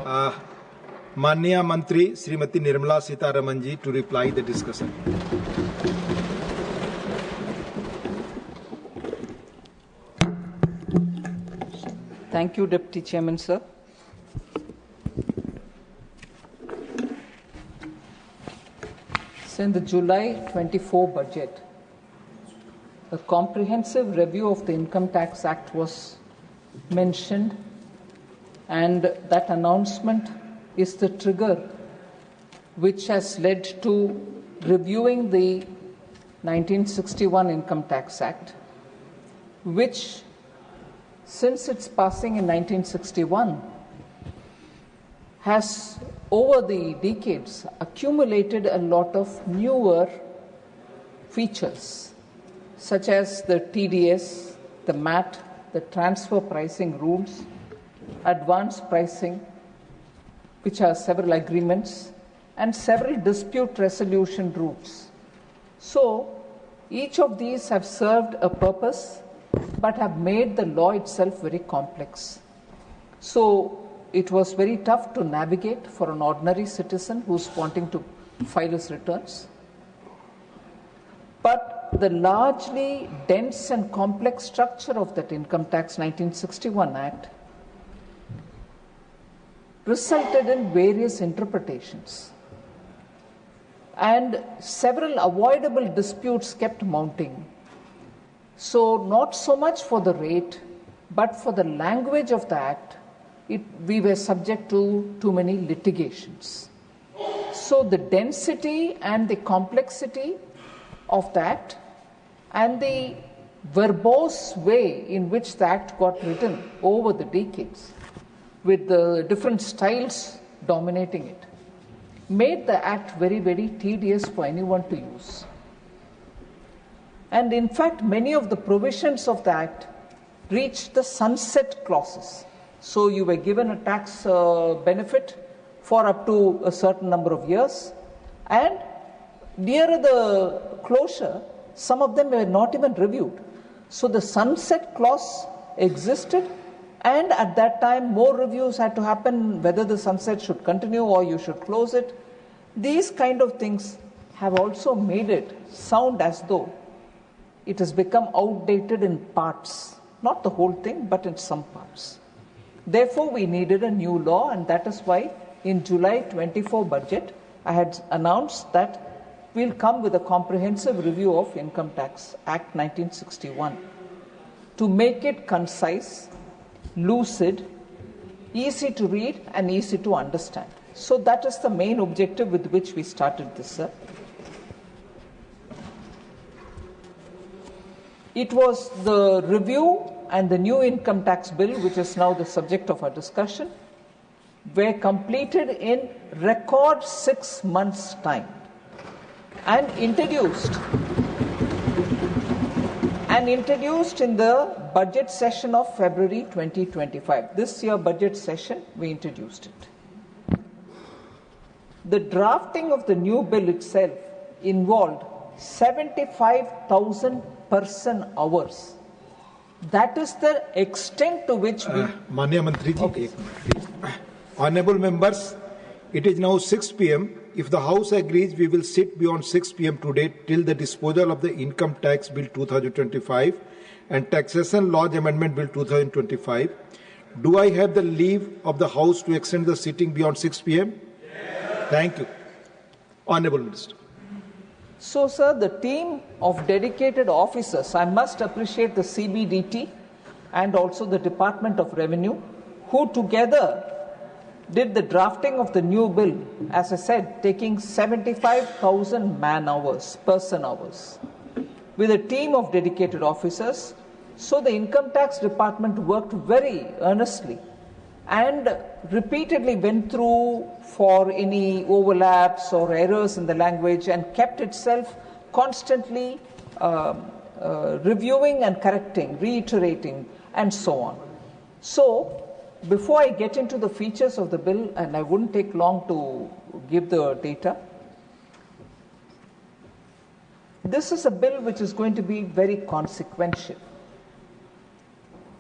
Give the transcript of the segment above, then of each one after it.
माननीय मंत्री श्रीमती निर्मला सीतारमन जी to reply the discussion. Thank you, Deputy Chairman, sir. So in the July 24 budget, a comprehensive review of the Income Tax Act was mentioned, and that announcement is the trigger which has led to reviewing the 1961 Income Tax Act, which, since its passing in 1961, has over the decades accumulated a lot of newer features, such as the TDS, the MAT, the transfer pricing rules, advance pricing, which are several agreements, and several dispute resolution routes. So, each of these have served a purpose but have made the law itself very complex. So, it was very tough to navigate for an ordinary citizen who's wanting to file his returns. But the largely dense and complex structure of that Income Tax 1961 Act resulted in various interpretations, and several avoidable disputes kept mounting. So, not so much for the rate, but for the language of the Act, we were subject to too many litigations. So, the density and the complexity of the Act and the verbose way in which the Act got written over the decades, with the different styles dominating it, made the Act very, very tedious for anyone to use. And in fact, many of the provisions of the Act reached the sunset clauses. So you were given a tax benefit for up to a certain number of years, and nearer the closure, some of them were not even reviewed. So the sunset clause existed, and at that time more reviews had to happen, whether the sunset should continue or you should close it. These kind of things have also made it sound as though it has become outdated in parts, not the whole thing, but in some parts. Therefore, we needed a new law, and that is why in July 24 budget, I had announced that we'll come with a comprehensive review of Income Tax Act 1961 to make it concise, lucid, easy to read, and easy to understand. So that is the main objective with which we started this, sir. It was the review and the new income tax bill, which is now the subject of our discussion, were completed in record 6 months' time and introduced in the budget session of February 2025. This year budget session, we introduced it. The drafting of the new bill itself involved 75,000 person hours. That is the extent to which we... Manya Mantri ji, okay. Honorable members, it is now 6 p.m. If the House agrees, we will sit beyond 6 p.m. today till the disposal of the Income Tax Bill 2025 and Taxation Laws Amendment Bill 2025. Do I have the leave of the House to extend the sitting beyond 6 p.m.? Yes. Thank you. Honorable Minister. So, sir, the team of dedicated officers, I must appreciate the CBDT and also the Department of Revenue, who together did the drafting of the new bill, as I said, taking 75,000 person hours, with a team of dedicated officers. So the Income Tax Department worked very earnestly and repeatedly went through for any overlaps or errors in the language and kept itself constantly reviewing and correcting, reiterating, and so on. So, before I get into the features of the bill, and I wouldn't take long to give the data, this is a bill which is going to be very consequential.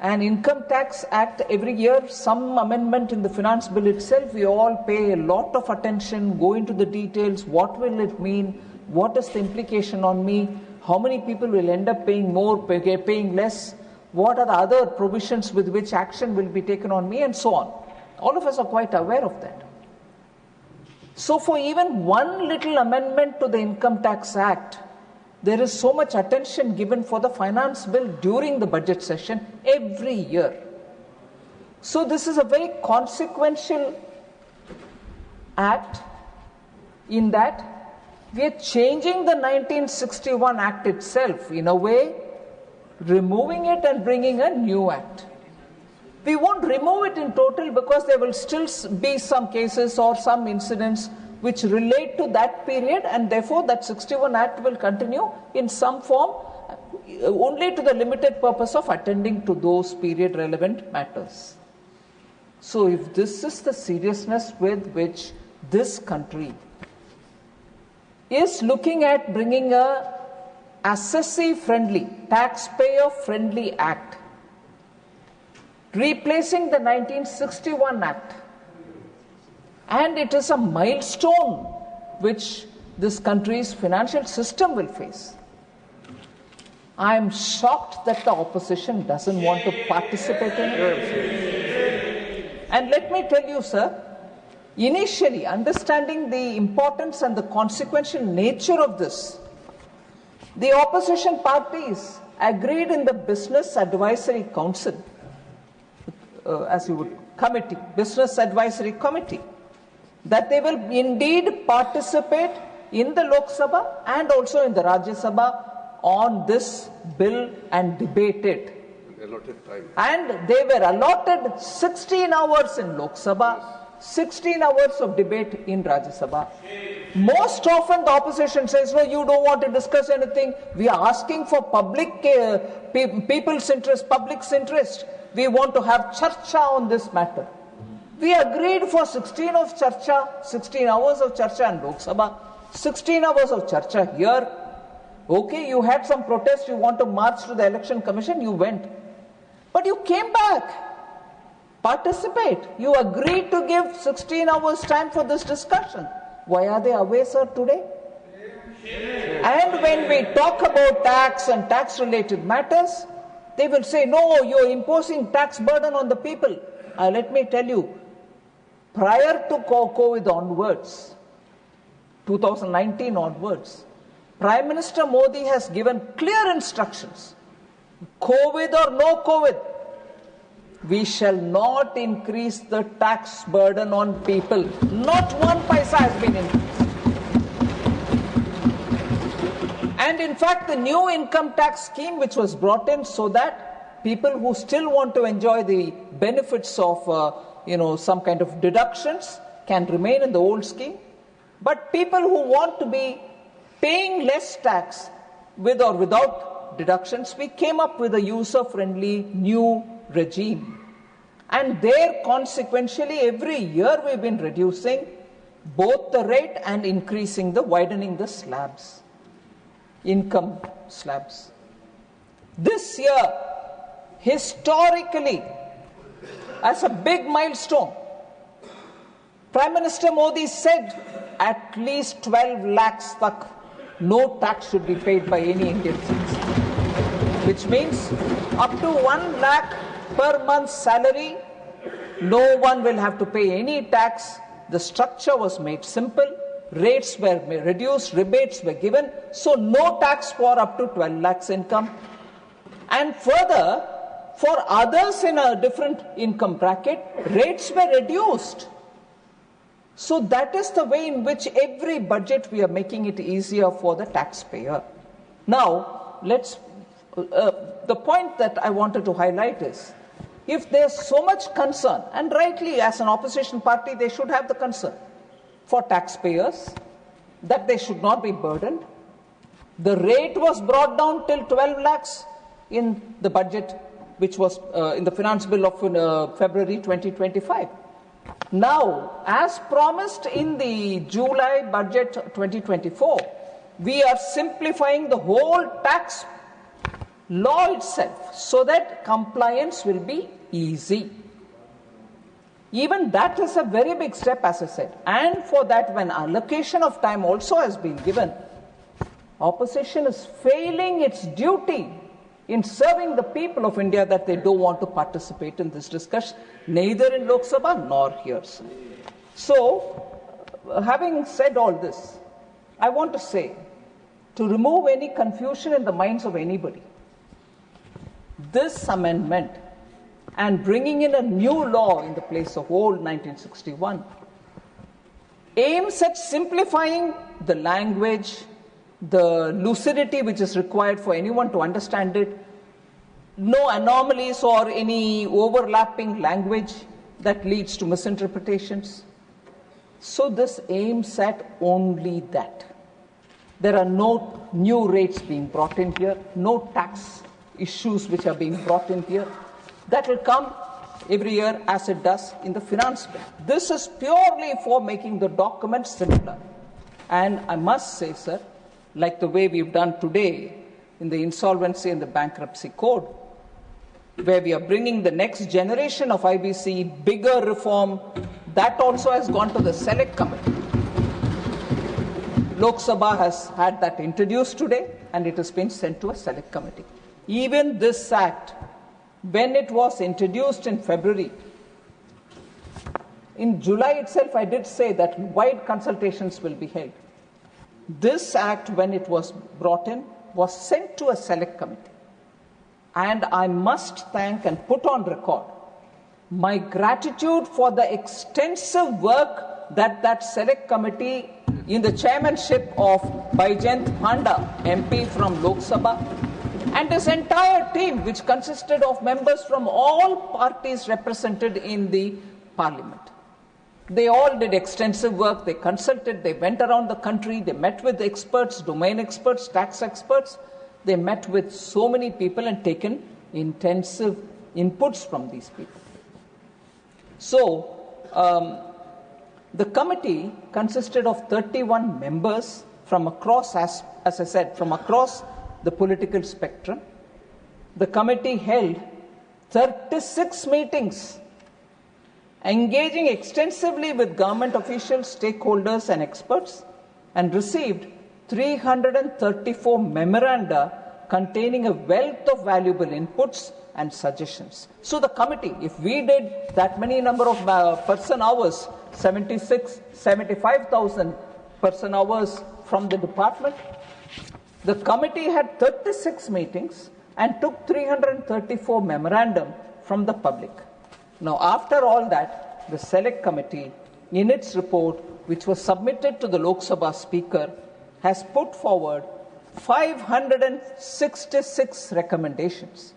An income tax act every year, some amendment in the finance bill itself, we all pay a lot of attention, go into the details, what will it mean, what is the implication on me, how many people will end up paying more, paying less, what are the other provisions with which action will be taken on me, and so on. All of us are quite aware of that. So for even one little amendment to the Income Tax Act, there is so much attention given for the finance bill during the budget session every year. So this is a very consequential act in that we are changing the 1961 Act itself in a way, removing it and bringing a new act. We won't remove it in total because there will still be some cases or some incidents which relate to that period, and therefore that 61 Act will continue in some form only to the limited purpose of attending to those period relevant matters. So if this is the seriousness with which this country is looking at bringing a assessee friendly, taxpayer friendly act, replacing the 1961 Act, and it is a milestone which this country's financial system will face. I am shocked that the opposition doesn't want to participate in it. And let me tell you, sir, initially, understanding the importance and the consequential nature of this, the opposition parties agreed in the Business Advisory Council, Business Advisory Committee, that they will indeed participate in the Lok Sabha and also in the Rajya Sabha on this bill and debate it. Allotted time. And they were allotted 16 hours in Lok Sabha, 16 hours of debate in Rajya Sabha. Most often the opposition says, no, you don't want to discuss anything. We are asking for public, people's interest, public's interest. We want to have charcha on this matter. We agreed for 16 hours of charcha in Lok Sabha, 16 hours of charcha here. Okay, you had some protest, you want to march to the Election Commission, you went. But you came back, participate. You agreed to give 16 hours time for this discussion. Why are they away, sir, today? And when we talk about tax and tax-related matters, they will say, no, you're imposing tax burden on the people. Let me tell you, prior to COVID onwards, 2019 onwards, Prime Minister Modi has given clear instructions. COVID or no COVID, we shall not increase the tax burden on people. Not one paisa has been increased. And in fact, the new income tax scheme which was brought in so that people who still want to enjoy the benefits of some kind of deductions can remain in the old scheme. But people who want to be paying less tax with or without deductions, we came up with a user-friendly new regime. And there, consequentially, every year we've been reducing both the rate and widening the slabs, income slabs. This year, historically, as a big milestone, Prime Minister Modi said at least 12 lakhs tak, no tax should be paid by any Indian citizen. Which means up to 1 lakh per month salary, no one will have to pay any tax. The structure was made simple, rates were reduced, rebates were given, so no tax for up to 12 lakhs income. And further, for others in a different income bracket, rates were reduced. So that is the way in which every budget we are making it easier for the taxpayer. Now, the point that I wanted to highlight is, if there's so much concern, and rightly as an opposition party they should have the concern for taxpayers, that they should not be burdened. The rate was brought down till 12 lakhs in the budget, which was in the finance bill of February 2025. Now, as promised in the July budget 2024, we are simplifying the whole tax law itself so that compliance will be easy. Even that is a very big step, as I said. And for that, when allocation of time also has been given, opposition is failing its duty in serving the people of India that they don't want to participate in this discussion, neither in Lok Sabha nor here. So, having said all this, I want to say, to remove any confusion in the minds of anybody, this amendment and bringing in a new law in the place of old 1961 aims at simplifying the language, the lucidity which is required for anyone to understand it, no anomalies or any overlapping language that leads to misinterpretations. So this aims at only that. There are no new rates being brought in here, no tax issues which are being brought in here. That will come every year as it does in the finance bill. This is purely for making the document simpler. And I must say, sir, like the way we've done today in the insolvency and the bankruptcy code, where we are bringing the next generation of IBC, bigger reform, that also has gone to the select committee. Lok Sabha has had that introduced today, and it has been sent to a select committee. Even this act, when it was introduced in February, in July itself I did say that wide consultations will be held. This act, when it was brought in, was sent to a select committee. And I must thank and put on record my gratitude for the extensive work that select committee in the chairmanship of Baijent Panda, MP from Lok Sabha, and his entire team, which consisted of members from all parties represented in the parliament. They all did extensive work, they consulted, they went around the country, they met with experts, domain experts, tax experts, they met with so many people and taken intensive inputs from these people. So, the committee consisted of 31 members from across, as I said, from across the political spectrum. The committee held 36 meetings, engaging extensively with government officials, stakeholders and experts, and received 334 memoranda containing a wealth of valuable inputs and suggestions. So the committee, if we did that many number of person hours, 75,000 person hours from the department, the committee had 36 meetings and took 334 memorandum from the public. Now, after all that, the select committee, in its report, which was submitted to the Lok Sabha Speaker, has put forward 566 recommendations.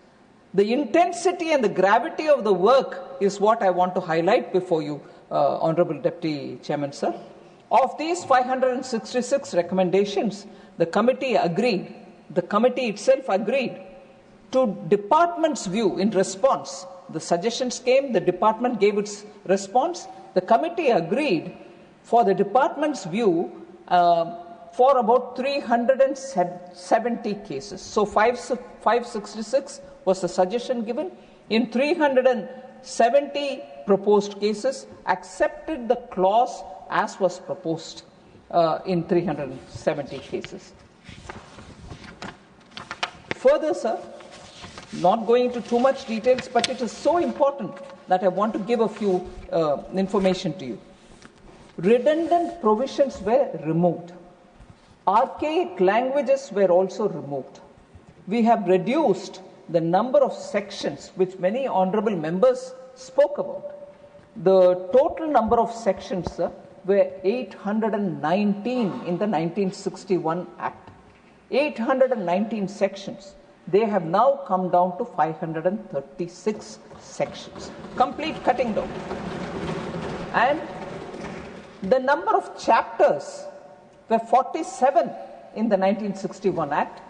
The intensity and the gravity of the work is what I want to highlight before you, Honorable Deputy Chairman, sir. Of these 566 recommendations, the committee itself agreed to department's view in response. The suggestions came, the department gave its response. The committee agreed for the department's view for about 370 cases. So 566 was the suggestion given. In 370 proposed cases, accepted the clause as was proposed in 370 cases. Further, sir, not going into too much details, but it is so important that I want to give a few information to you. Redundant provisions were removed. Archaic languages were also removed. We have reduced the number of sections which many honorable members spoke about. The total number of sections, sir, were 819 in the 1961 Act. 819 sections. They have now come down to 536 sections. Complete cutting down. And the number of chapters were 47 in the 1961 Act.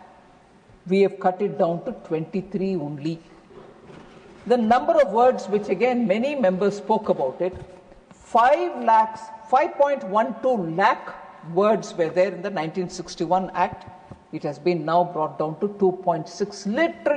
We have cut it down to 23 only. The number of words, which again many members spoke about it, 5.12 lakh words were there in the 1961 Act. It has been now brought down to 2.6, literally